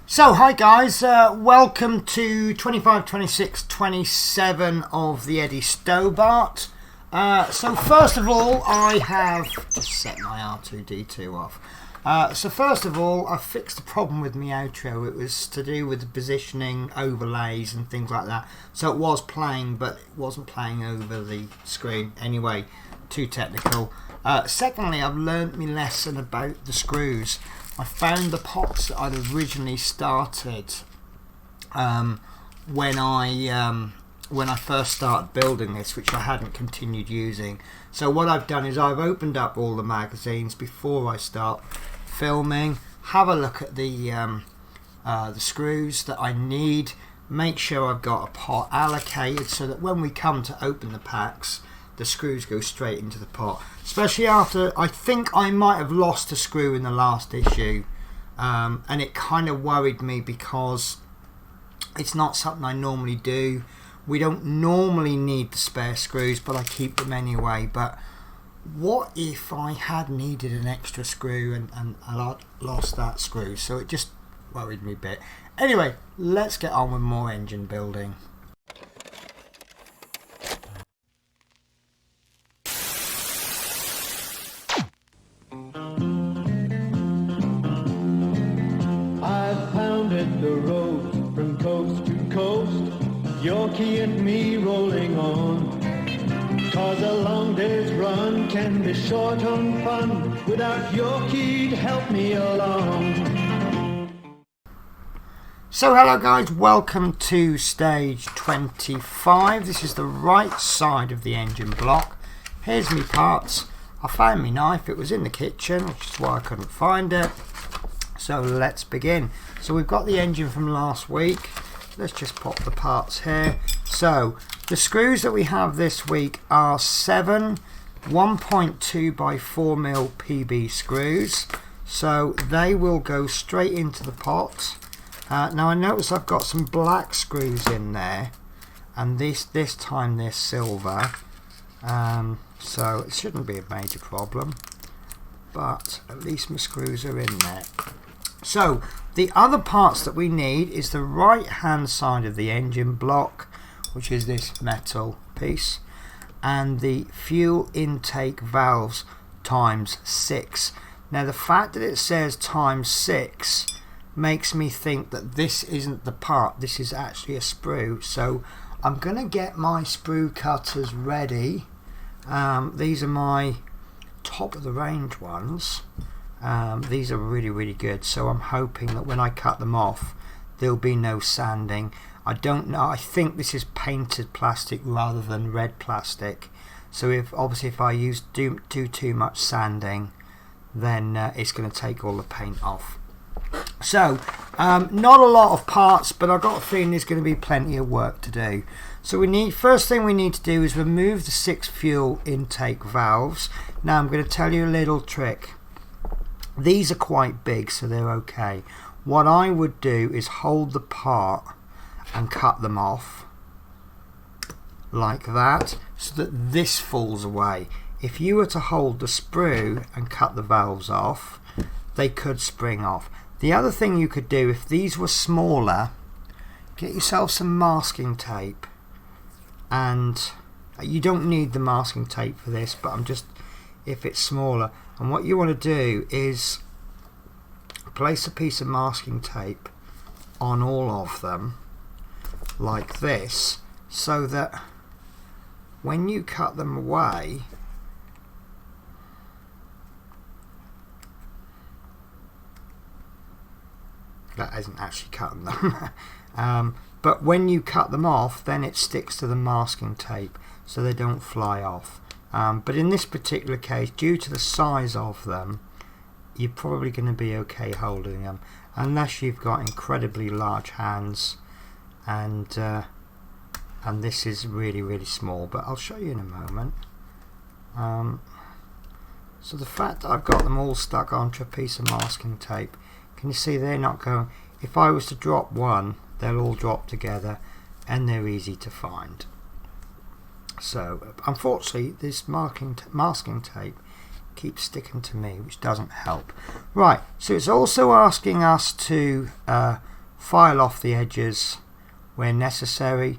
So hi guys, welcome to 25, 26, 27 of the Eddie Stobart. So first of all, I have just set my R2-D2 off. So first of all, I fixed the problem with my outro. It was to do with the positioning, overlays and things like that. So it was playing, but it wasn't playing over the screen. Anyway, too technical. Secondly, I've learnt my lesson about the screws. I found the pots that I'd originally started when I first started building this, which I hadn't continued using. So what I've done is I've opened up all the magazines before I start filming, have a look at the screws that I need, make sure I've got a pot allocated so that when we come to open the packs, the screws go straight into the pot. Especially after, I think I might have lost a screw in the last issue, and it kind of worried me because it's not something I normally do. We don't normally need the spare screws, but I keep them anyway. But what if I had needed an extra screw and I lost that screw? So it just worried me a bit. Anyway, let's get on with more engine building. The road from coast to coast, Yorkie and me rolling on. 'Cause a long day's run can be short on fun without Yorkie to help me along. So hello guys, welcome to stage 25. This is the right side of the engine block. Here's me parts. I found my knife, it was in the kitchen, which is why I couldn't find it. So let's begin. So we've got the engine from last week. Let's just pop the parts here. So the screws that we have this week are 7 1.2 by 4mm PB screws. So they will go straight into the pot. Now I notice I've got some black screws in there, and this time they're silver. So it shouldn't be a major problem, but at least my screws are in there. So the other parts that we need is the right hand side of the engine block, which is this metal piece, and the fuel intake valves times 6. Now the fact that it says times 6 makes me think that this isn't the part, this is actually a sprue. So I'm going to get my sprue cutters ready. These are my top of the range ones. These are really good, so I'm hoping that when I cut them off there'll be no sanding. I don't know, I think this is painted plastic rather than red plastic, so if I do too much sanding, then it's going to take all the paint off. So not a lot of parts, but I've got a feeling there's going to be plenty of work to do. So first thing we need to do is remove the 6 fuel intake valves. Now I'm going to tell you a little trick. These are quite big, so they're okay. What I would do is hold the part and cut them off like that, so that this falls away. If you were to hold the sprue and cut the valves off, they could spring off. The other thing you could do, if these were smaller, get yourself some masking tape, and you don't need the masking tape for this, but if it's smaller. And what you want to do is place a piece of masking tape on all of them like this, so that when you cut them away, that isn't actually cutting them, but when you cut them off, then it sticks to the masking tape so they don't fly off. But in this particular case, due to the size of them, you're probably going to be okay holding them, unless you've got incredibly large hands, and this is really small, but I'll show you in a moment. So the fact that I've got them all stuck onto a piece of masking tape, can you see they're not going? If I was to drop one, they'll all drop together, and they're easy to find. So unfortunately this masking tape keeps sticking to me, which doesn't help. Right, so it's also asking us to file off the edges where necessary.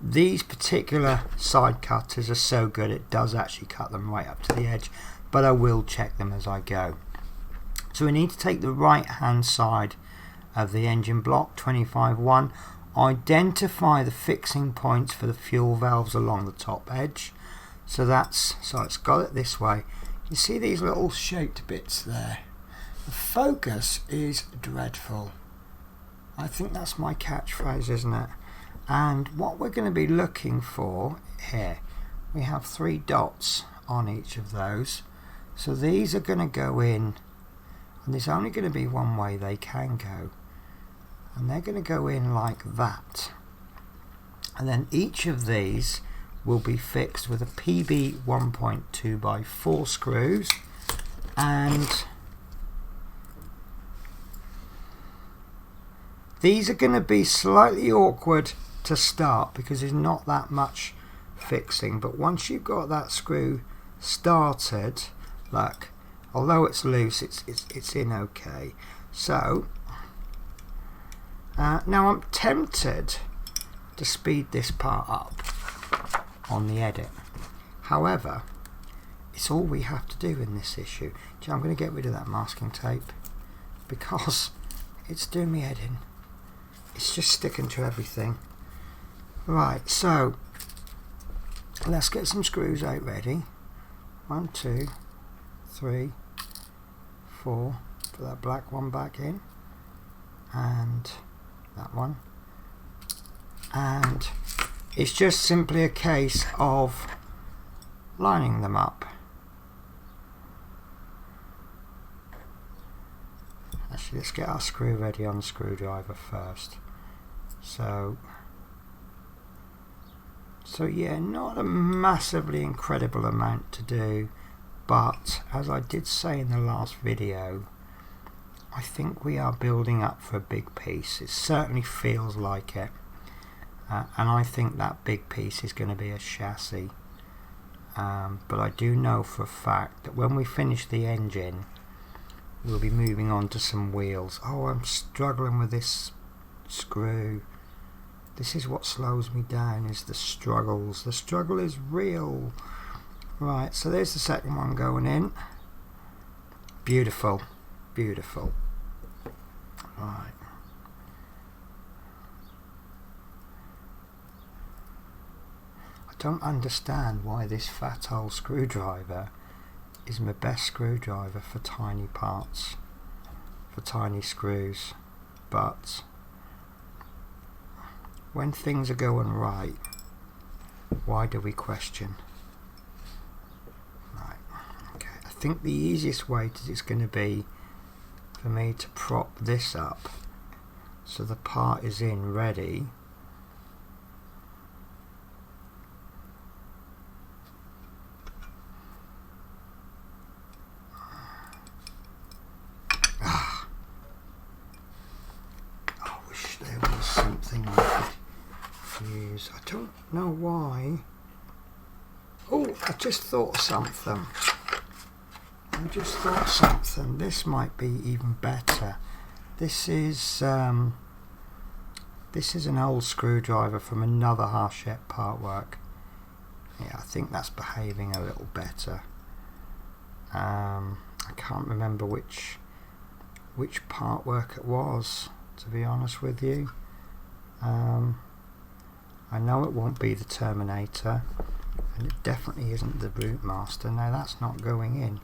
These particular side cutters are so good it does actually cut them right up to the edge, but I will check them as I go. So we need to take the right hand side of the engine block 25-1, identify the fixing points for the fuel valves along the top edge. So it's got it this way. You see these little shaped bits there? The focus is dreadful. I think that's my catchphrase, isn't it? And what we're going to be looking for here, we have 3 dots on each of those. So these are going to go in, and there's only going to be one way they can go, and they're going to go in like that. And then each of these will be fixed with a PB 1.2 by 4 screws, and these are going to be slightly awkward to start because there's not that much fixing, but once you've got that screw started, look, although it's loose, it's in okay. So now I'm tempted to speed this part up on the edit. However, it's all we have to do in this issue. I'm going to get rid of that masking tape because it's doing me head in. It's just sticking to everything. Right, so let's get some screws out ready. 1, 2, 3, 4. Put that black one back in, and that one, and it's just simply a case of lining them up. Actually, let's get our screw ready on the screwdriver first. So yeah, not a massively incredible amount to do, but as I did say in the last video, I think we are building up for a big piece. It certainly feels like it, and I think that big piece is going to be a chassis, but I do know for a fact that when we finish the engine we'll be moving on to some wheels. Oh, I'm struggling with this screw. This is what slows me down, is the struggles. The struggle is real. Right, so there's the second one going in. Beautiful, beautiful. Right. I don't understand why this fat old screwdriver is my best screwdriver for tiny parts, for tiny screws, but when things are going right, why do we question? Right, okay, I think the easiest way is going to be for me to prop this up so the part is in ready. I wish there was something I could use. I don't know why. Oh, I just thought something. This might be even better. This is an old screwdriver from another Harshette part work. Yeah, I think that's behaving a little better. I can't remember which part work it was, to be honest with you. I know it won't be the Terminator, and it definitely isn't the Rootmaster. Now that's not going in.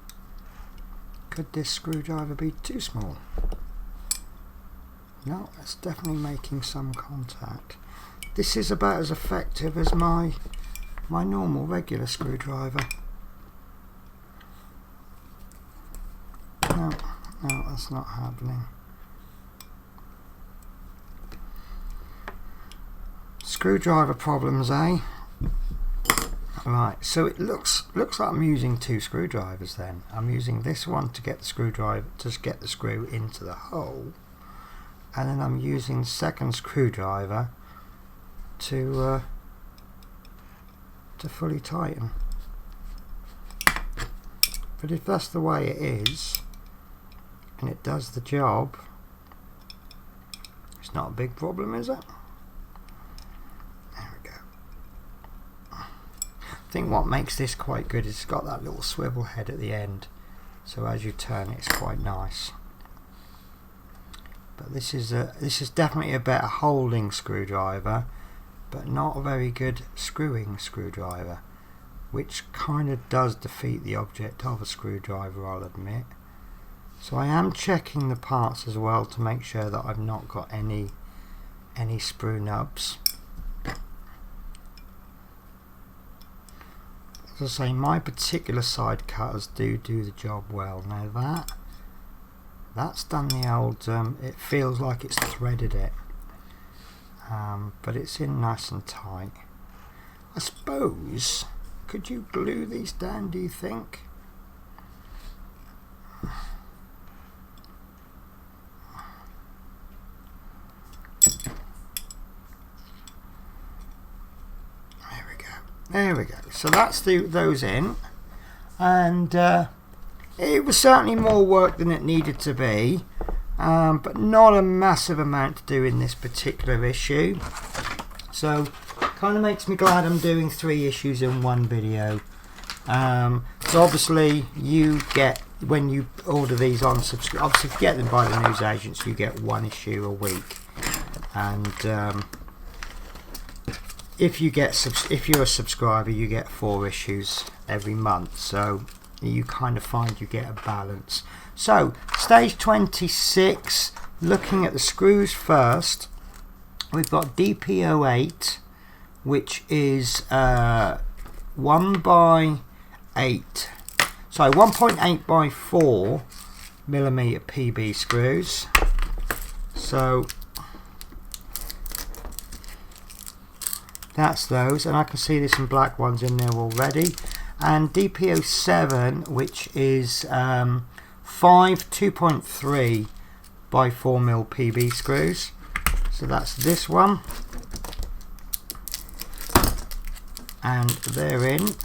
Could this screwdriver be too small? No, it's definitely making some contact. This is about as effective as my normal regular screwdriver. No, that's not happening. Screwdriver problems, eh? Right, so it looks like I'm using 2 screwdrivers then. I'm using this one to get the screwdriver, to get the screw into the hole, and then I'm using the second screwdriver to fully tighten. But if that's the way it is, and it does the job, It's not a big problem, is it? There we go. I think what makes this quite good is it's got that little swivel head at the end, so as you turn it's quite nice. But this is definitely a better holding screwdriver, but not a very good screwing screwdriver, which kind of does defeat the object of a screwdriver, I'll admit. So I am checking the parts as well to make sure that I've not got any sprue nubs. As I say, my particular side cutters do the job well. Now that's done the old, it feels like it's threaded it, but it's in nice and tight. I suppose, could you glue these down, do you think? There we go. So that's those in, and it was certainly more work than it needed to be, but not a massive amount to do in this particular issue. So kind of makes me glad I'm doing 3 issues in one video. So obviously you get, when you order these on subscription, obviously if you get them by the newsagents, you get 1 issue a week, and if you're a subscriber, you get 4 issues every month, so you kind of find you get a balance. So stage 26, looking at the screws first, we've got DP08, which is 1.8 by 4 millimeter PB screws. So that's those, and I can see there's some black ones in there already. And DP07, which is 2.3 by 4 mil PB screws. So that's this one, and they're in.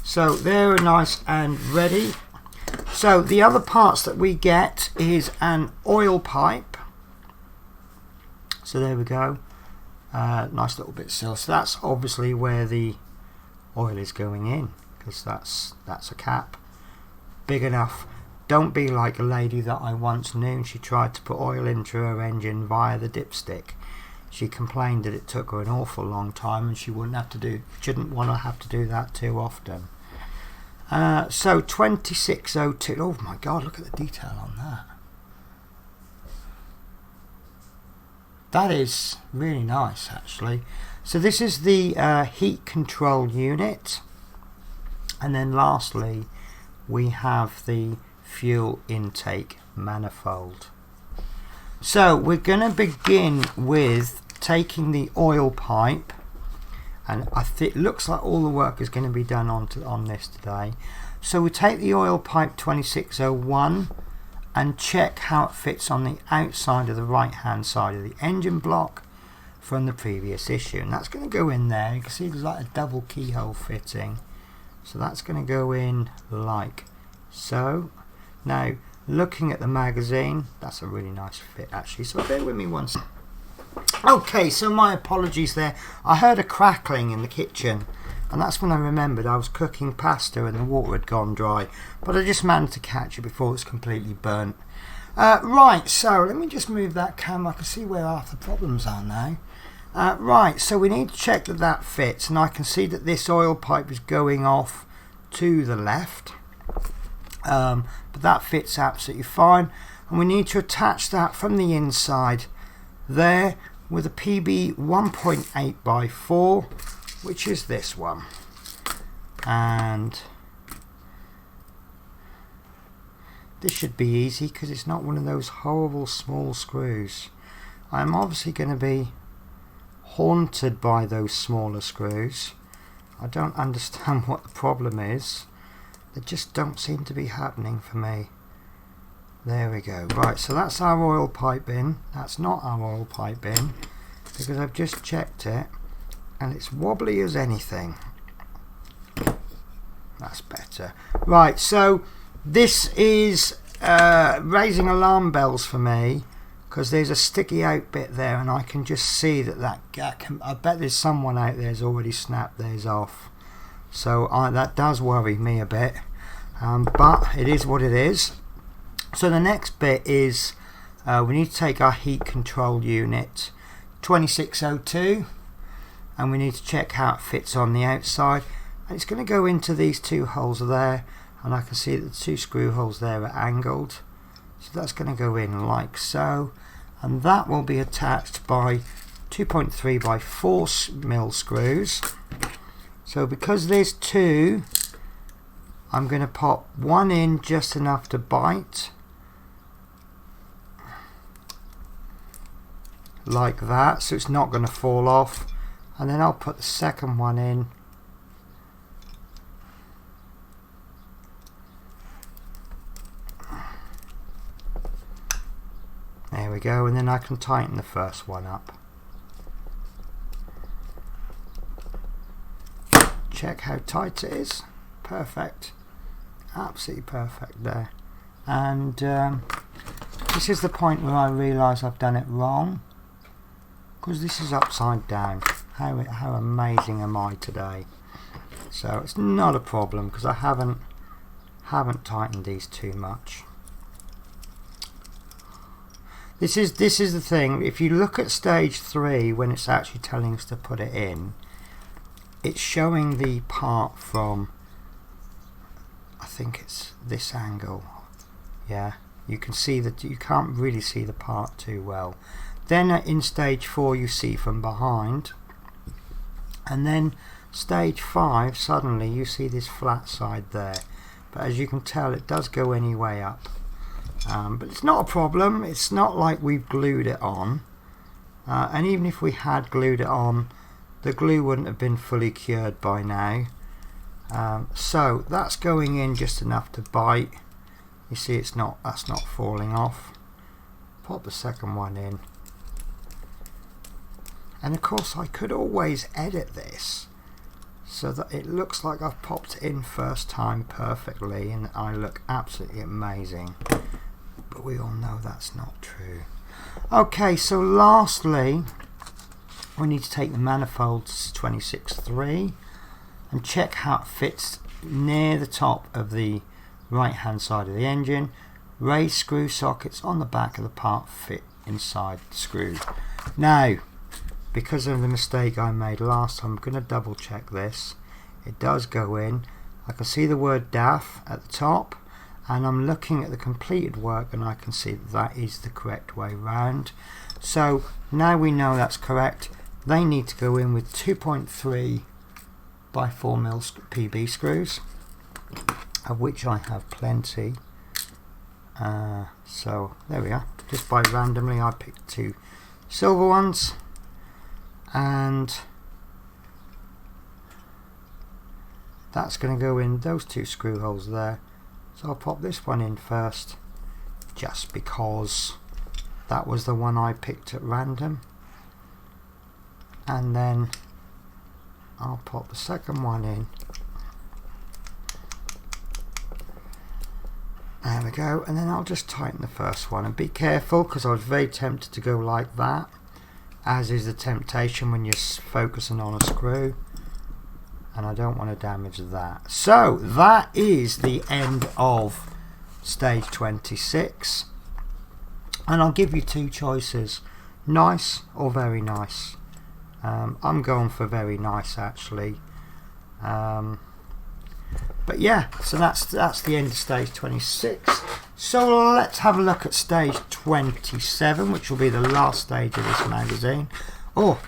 So they're nice and ready. So the other parts that we get is an oil pipe. So there we go. Nice little bit still. So that's obviously where the oil is going in, because that's a cap big enough. Don't be like a lady that I once knew. She tried to put oil into her engine via the dipstick. She complained that it took her an awful long time, and she shouldn't want to have to do that too often. So 2602. Oh my God, look at the detail on that. That is really nice, actually. So this is the heat control unit, and then lastly we have the fuel intake manifold. So we're going to begin with taking the oil pipe, and it looks like all the work is going to be done on this today. So we take the oil pipe 2601 and check how it fits on the outside of the right hand side of the engine block from the previous issue, and that's going to go in there. You can see there's like a double keyhole fitting, so that's going to go in like so. Now looking at the magazine, that's a really nice fit actually, so bear with me one second. Okay, so my apologies there. I heard a crackling in the kitchen, and that's when I remembered I was cooking pasta and the water had gone dry, but I just managed to catch it before it's completely burnt. Right, so let me just move that camera. I can see where half the problems are now. Right, so we need to check that that fits, and I can see that this oil pipe is going off to the left, but that fits absolutely fine, and we need to attach that from the inside there with a PB 1.8 by 4, which is this one, and this should be easy because it's not one of those horrible small screws. I'm obviously going to be haunted by those smaller screws. I don't understand what the problem is. They just don't seem to be happening for me. There we go. Right, so that's our oil pipe in. That's not our oil pipe in, because I've just checked it and it's wobbly as anything. That's better. Right, so this is raising alarm bells for me. because there's a sticky out bit there, and I can just see that I bet there's someone out there who's already snapped theirs off. So that does worry me a bit, but it is what it is. So the next bit is we need to take our heat control unit 2602, and we need to check how it fits on the outside, and it's going to go into these two holes there, and I can see that the two screw holes there are angled, so that's going to go in like so, and that will be attached by 2.3 by 4 mil screws. So because there's two, I'm going to pop one in just enough to bite, like that, so it's not going to fall off, and then I'll put the second one in there we go, and then I can tighten the first one up. Check how tight it is. Perfect, absolutely perfect there. And this is the point where I realise I've done it wrong, because this is upside down. How amazing am I today? So it's not a problem, because I haven't tightened these too much. This is the thing. If you look at stage 3, when it's actually telling us to put it in, it's showing the part from, I think it's this angle. Yeah, you can see that you can't really see the part too well. Then in stage 4 you see from behind, and then stage 5 suddenly you see this flat side there, but as you can tell it does go any way up, but it's not a problem. It's not like we've glued it on, and even if we had glued it on, the glue wouldn't have been fully cured by now. So that's going in just enough to bite. You see that's not falling off. Pop the second one in, and of course I could always edit this so that it looks like I've popped it in first time perfectly and I look absolutely amazing, but we all know that's not true. Okay, so lastly we need to take the manifold 26.3 and check how it fits near the top of the right hand side of the engine. Raised screw sockets on the back of the part fit inside the screw. Now, because of the mistake I made last time, I'm going to double check this. It does go in. I can see the word DAF at the top, and I'm looking at the completed work and I can see that is the correct way round. So now we know that's correct. They need to go in with 2.3 by 4 mil PB screws, of which I have plenty. So there we are. Just by randomly I picked 2 silver ones, and that's going to go in those 2 screw holes there. So I'll pop this one in first, just because that was the one I picked at random, and then I'll pop the second one in. There we go, and then I'll just tighten the first one, and be careful because I was very tempted to go like that, as is the temptation when you're focusing on a screw, and I don't want to damage that. So that is the end of stage 26, and I'll give you 2 choices, nice or very nice. I'm going for very nice actually, but yeah, so that's the end of stage 26. So let's have a look at stage 27, which will be the last stage of this magazine. Oh,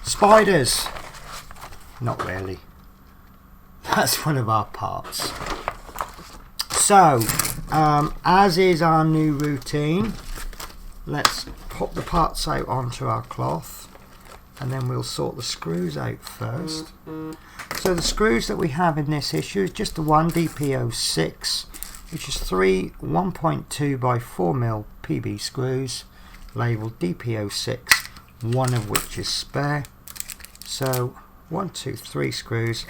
spiders! Not really. That's one of our parts. So, as is our new routine, let's pop the parts out onto our cloth, and then we'll sort the screws out first. So the screws that we have in this issue is just the one DP06, which is 3 1.2 by 4 mil PB screws, labelled DP06, one of which is spare. So 1, 2, 3 screws,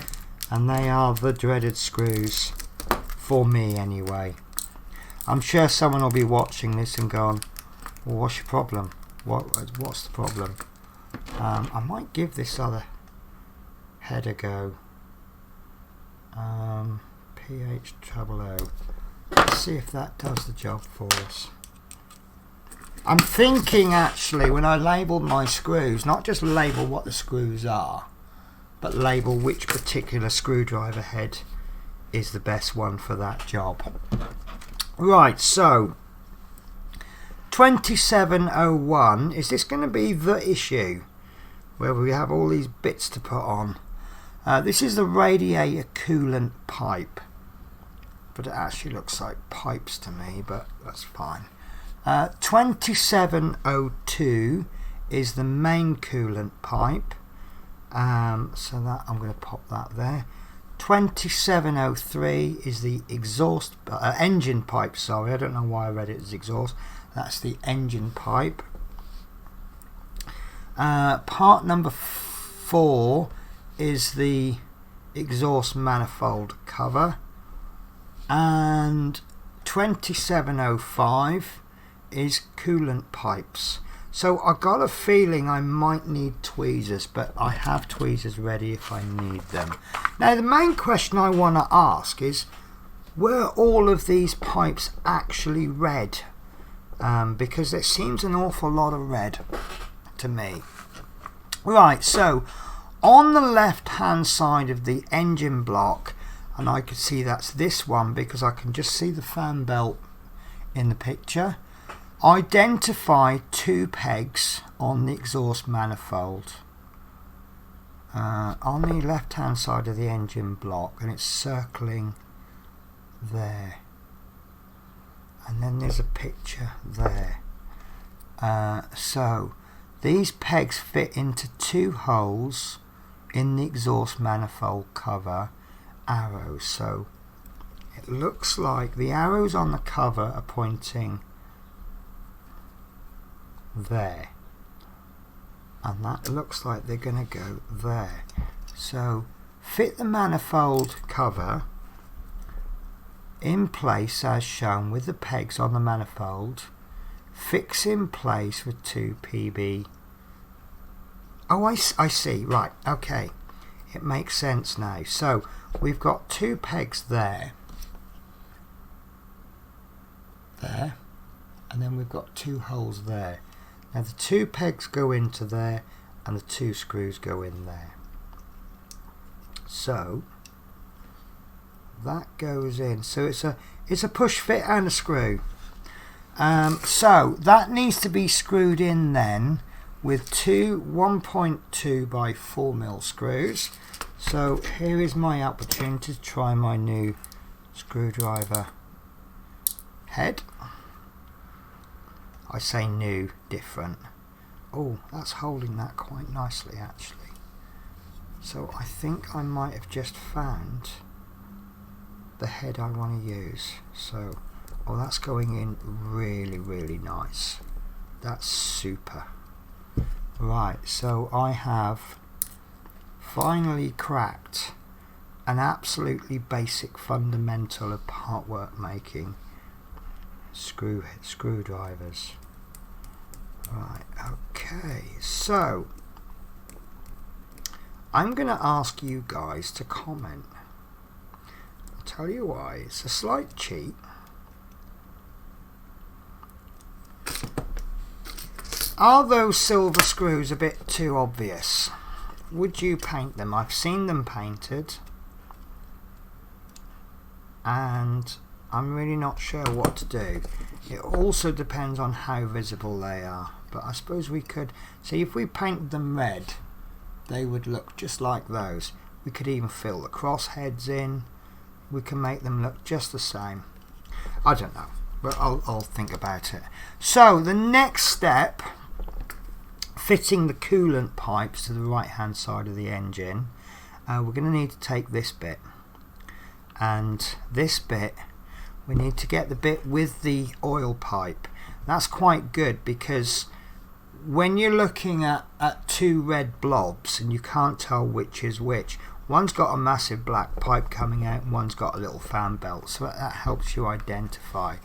and they are the dreaded screws, for me anyway. I'm sure someone will be watching this and going, Well, what's your problem? What's the problem? I might give this other head a go. PH treble O. Let's see if that does the job for us. I'm thinking actually, when I label my screws, not just label what the screws are, but label which particular screwdriver head is the best one for that job. Right, so 2701, is this going to be the issue where we have all these bits to put on? This is the radiator coolant pipe, but it actually looks like pipes to me, but that's fine. 2702 is the main coolant pipe, so that I'm going to pop that there. 2703 is the exhaust engine pipe. Sorry, I don't know why I read it as exhaust. That's the engine pipe. Part number 4 is the exhaust manifold cover, and 2705 is coolant pipes. So I got a feeling I might need tweezers, but I have tweezers ready if I need them. Now the main question I want to ask is, were all of these pipes actually red? Because it seems an awful lot of red to me. Right, so on the left hand side of the engine block, and I could see that's this one because I can just see the fan belt in the picture, identify 2 pegs on the exhaust manifold on the left hand side of the engine block, and it's circling there, and then there's a picture there. So these pegs fit into 2 holes in the exhaust manifold cover, arrows. So it looks like the arrows on the cover are pointing there, and that looks like they're going to go there. So fit the manifold cover in place as shown with the pegs on the manifold, fix in place with 2 PB. Oh, I see, right, okay, it makes sense now. So we've got 2 pegs there, and then we've got 2 holes there. Now the 2 pegs go into there and the 2 screws go in there. So that goes in. So it's a push fit and a screw. So that needs to be screwed in then with 2 1.2 by 4mm screws. So here is my opportunity to try my new screwdriver head. I say new, different. Oh, that's holding that quite nicely actually. So I think I might have just found the head I want to use. So, oh, that's going in really, really nice. That's super. Right, so I have finally cracked an absolutely basic fundamental of part work making, screwdrivers. Right, okay, so I'm going to ask you guys to comment. I'll tell you why. It's a slight cheat. Are those silver screws a bit too obvious? Would you paint them? I've seen them painted, and I'm really not sure what to do. It also depends on how visible they are, but I suppose we could see if we painted them red, they would look just like those. We could even fill the crossheads in. We can make them look just the same. I don't know, but I'll think about it. So the next step, fitting the coolant pipes to the right hand side of the engine, we're going to need to take this bit, and this bit we need to get the bit with the oil pipe. That's quite good, because when you're looking at 2 red blobs and you can't tell which is which, one's got a massive black pipe coming out and one's got a little fan belt, so that helps you identify.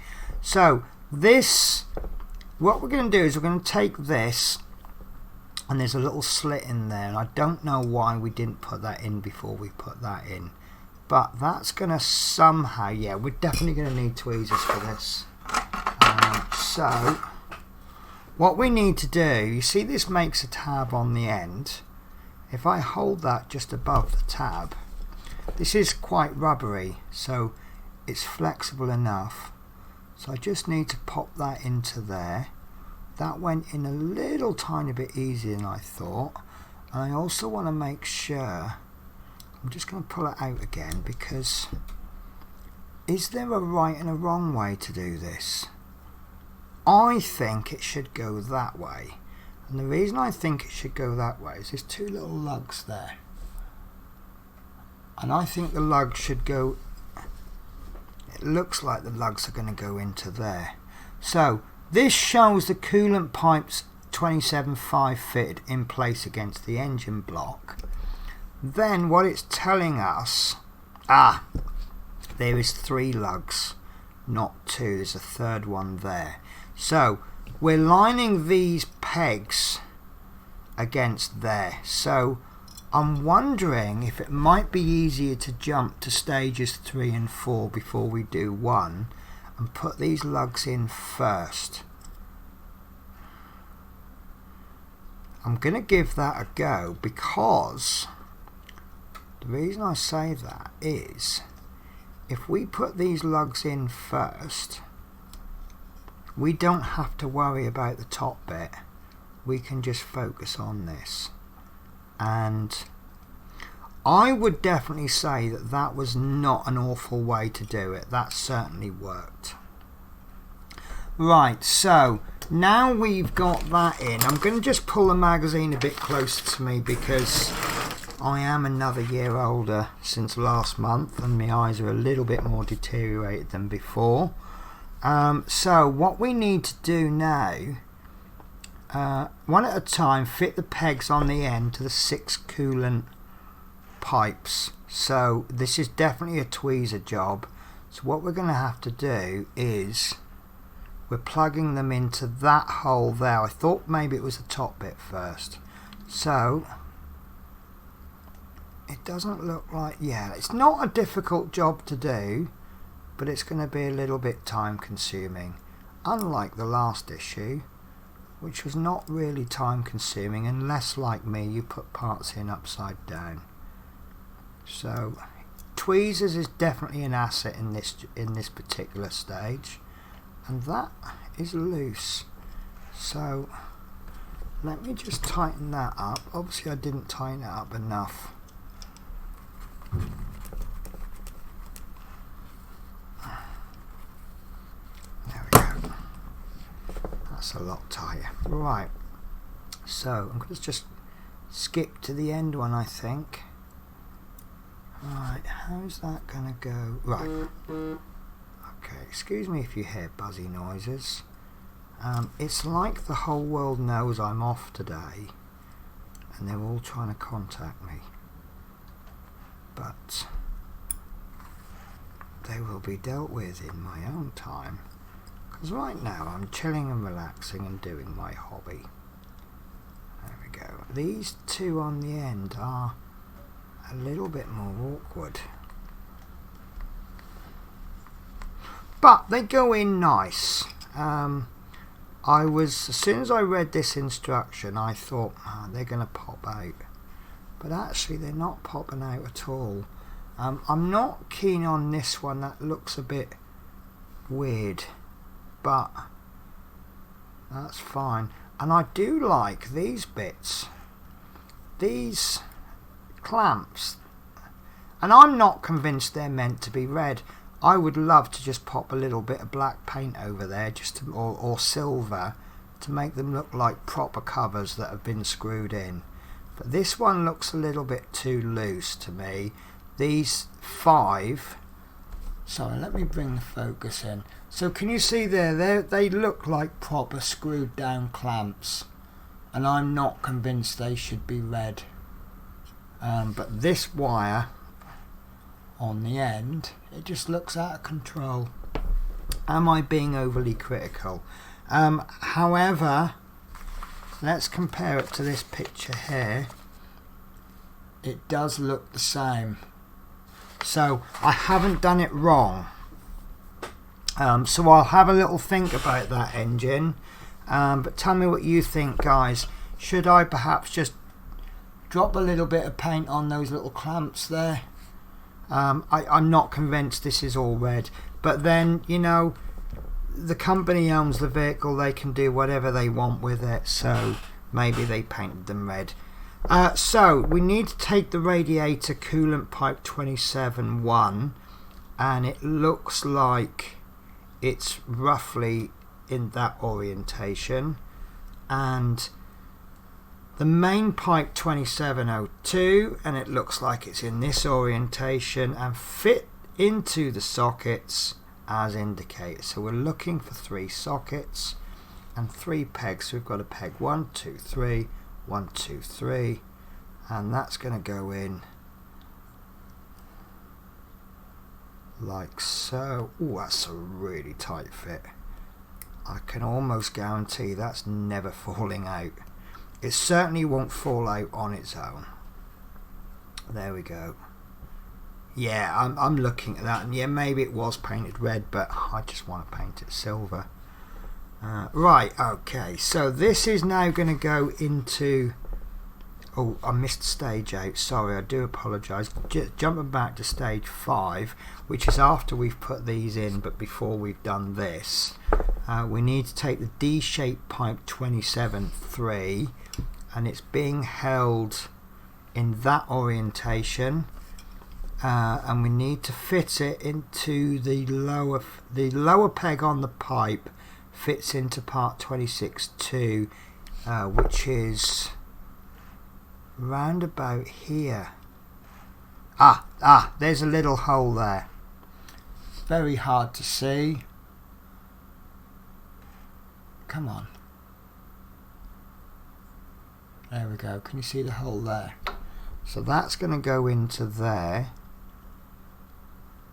So this what we're going to do is we're going to take this, and there's a little slit in there, and I don't know why we didn't put that in before we put that in, but that's going to somehow, yeah, we're definitely going to need tweezers for this. So what we need to do, you see this makes a tab on the end. If I hold that just above the tab, this is quite rubbery, so it's flexible enough. So I just need to pop that into there. That went in a little tiny bit easier than I thought. And I also want to make sure, I'm just going to pull it out again, because is there a right and a wrong way to do this? I think it should go that way, and the reason I think it should go that way is there's two little lugs there, and I think the lugs should go, it looks like the lugs are going to go into there. So this shows the coolant pipes 27.5 fitted in place against the engine block. Then what it's telling us, there is 3 lugs, not 2, there's a third one there. So we're lining these pegs against there. So I'm wondering if it might be easier to jump to stages 3 and 4 before we do 1 and put these lugs in first. I'm going to give that a go, because the reason I say that is if we put these lugs in first, we don't have to worry about the top bit. We can just focus on this. And I would definitely say that that was not an awful way to do it. That certainly worked. Right, so now we've got that in, I'm going to just pull the magazine a bit closer to me, because I am another year older since last month and my eyes are a little bit more deteriorated than before. So what we need to do now, one at a time, fit the pegs on the end to the 6 coolant pipes. So this is definitely a tweezer job. So what we're going to have to do is we're plugging them into that hole there. I thought maybe it was the top bit first. So it doesn't look like, yeah, it's not a difficult job to do, but it's going to be a little bit time consuming, unlike the last issue, which was not really time consuming unless, like me, you put parts in upside down. So tweezers is definitely an asset in this particular stage, and that is loose. So let me just tighten that up. Obviously I didn't tighten it up enough. That's a lot tighter. Right, so I'm going to just skip to the end one, I think. Right, how's that going to go? Right, okay, excuse me if you hear buzzy noises. It's like the whole world knows I'm off today and they're all trying to contact me, but they will be dealt with in my own time. Because right now I'm chilling and relaxing and doing my hobby. There we go. These 2 on the end are a little bit more awkward, but they go in nice. As soon as I read this instruction, I thought, they're going to pop out, but actually they're not popping out at all. I'm not keen on this one. That looks a bit weird, but that's fine. And I do like these bits, these clamps, and I'm not convinced they're meant to be red. I would love to just pop a little bit of black paint over there, just to, or silver, to make them look like proper covers that have been screwed in. But this one looks a little bit too loose to me. These 5, sorry, let me bring the focus in. So can you see there, they look like proper screwed down clamps, and I'm not convinced they should be red. But this wire on the end, it just looks out of control. Am I being overly critical? However, let's compare it to this picture here. It does look the same. So I haven't done it wrong. So I'll have a little think about that engine. But tell me what you think, guys. Should I perhaps just drop a little bit of paint on those little clamps there? I'm not convinced this is all red. But then, you know, the company owns the vehicle. They can do whatever they want with it. So maybe they painted them red. So we need to take the radiator coolant pipe 27-1, and it looks like it's roughly in that orientation, and the main pipe 2702, and it looks like it's in this orientation and fit into the sockets as indicated. So we're looking for 3 sockets and 3 pegs. So we've got a peg 1, 2, 3, 1, 2, 3, and that's going to go in like so. Oh, that's a really tight fit. I can almost guarantee that's never falling out. It certainly won't fall out on its own. There we go. Yeah, I'm looking at that, and yeah, maybe it was painted red, but I just want to paint it silver. Right, okay, so this is now going to go into... Oh, I missed stage 8, sorry, I do apologise. Jumping back to stage 5, which is after we've put these in, but before we've done this. We need to take the D-shaped pipe 27-3, and it's being held in that orientation, and we need to fit it into the lower peg on the pipe fits into part 26-2, which is round about here. There's a little hole there, very hard to see. Come on, there we go. Can you see the hole there? So that's going to go into there.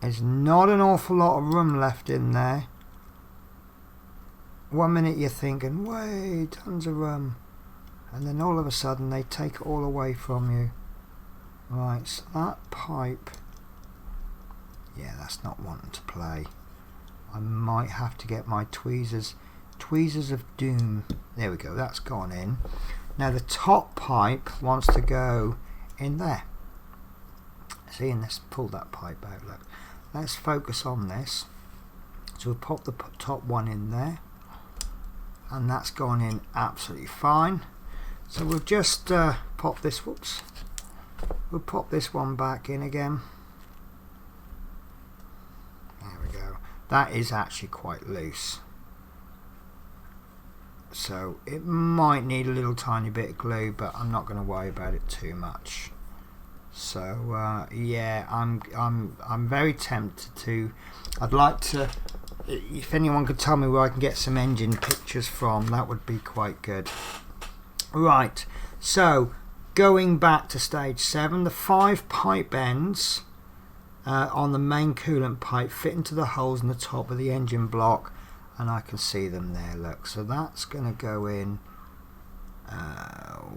There's not an awful lot of room left in there. One minute you're thinking, wait, tons of room, and then all of a sudden they take it all away from you. Right, so that pipe, yeah, that's not wanting to play. I might have to get my tweezers of doom. There we go, that's gone in. Now the top pipe wants to go in there. See, and let's pull that pipe out. Look, let's focus on this. So we'll pop the top one in there, and that's gone in absolutely fine. So we'll just pop this, we'll pop this one back in again. There we go. That is actually quite loose, so it might need a little tiny bit of glue, but I'm not going to worry about it too much. So yeah, I'm very tempted to. I'd like to, if anyone could tell me where I can get some engine pictures from, that would be quite good. Right, so going back to stage 7, the 5 pipe ends on the main coolant pipe fit into the holes in the top of the engine block, and I can see them there, look. So that's going to go in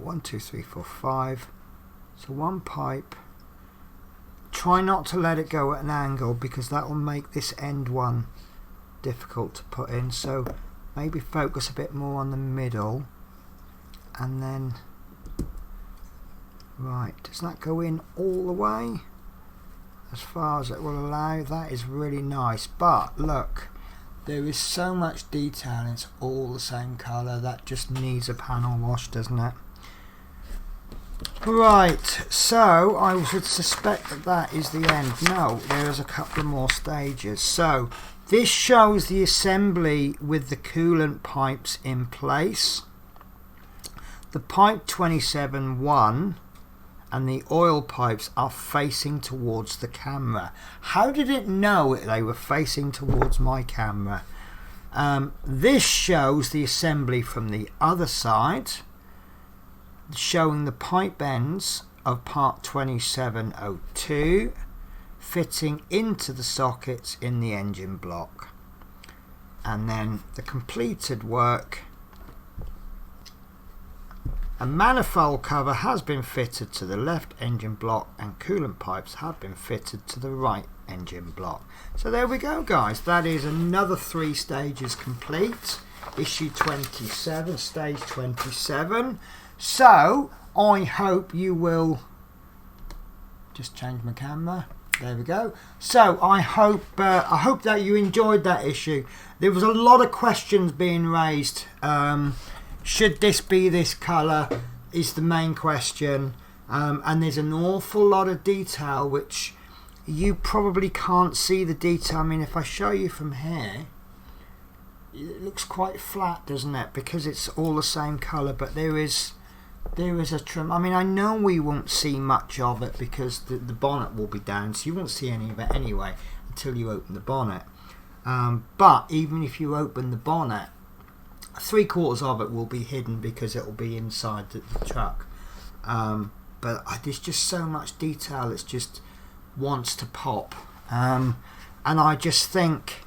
1, 2, 3, 4, 5. So one pipe. Try not to let it go at an angle, because that will make this end one difficult to put in. So maybe focus a bit more on the middle, and then right, does that go in all the way as far as it will allow? That is really nice, but look, there is so much detail and it's all the same colour. That just needs a panel wash, doesn't it? Right, so I would suspect that that is the end. No, there is a couple more stages. So this shows the assembly with the coolant pipes in place. The pipe 27-1 and the oil pipes are facing towards the camera. How did it know they were facing towards my camera? This shows the assembly from the other side, showing the pipe ends of part 2702 fitting into the sockets in the engine block. and then the completed work. A manifold cover has been fitted to the left engine block and coolant pipes have been fitted to the right engine block. So there we go, guys. That is another 3 stages complete. Issue 27, stage 27. So I hope you will just change my camera. There we go. So I hope that you enjoyed that issue. There was a lot of questions being raised. Should this be this colour is the main question, and there's an awful lot of detail which you probably can't see the detail. I mean, if I show you from here, it looks quite flat, doesn't it? Because it's all the same colour, but there is a trim. I mean, I know we won't see much of it because the bonnet will be down, so you won't see any of it anyway until you open the bonnet. But even if you open the bonnet, 3/4 of it will be hidden because it will be inside the truck. But there's just so much detail, it's just wants to pop. And I just think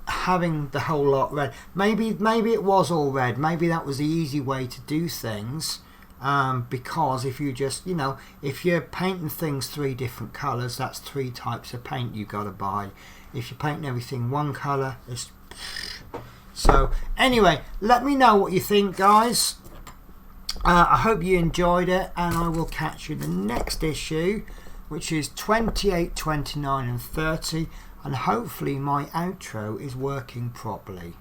having the whole lot red, maybe it was all red, maybe that was the easy way to do things, because if you just, you know, if you're painting things 3 different colours, that's 3 types of paint you got to buy. If you're painting everything 1 colour, it's... So anyway, let me know what you think, guys. I hope you enjoyed it, and I will catch you in the next issue, which is 28, 29 and 30, and hopefully my outro is working properly.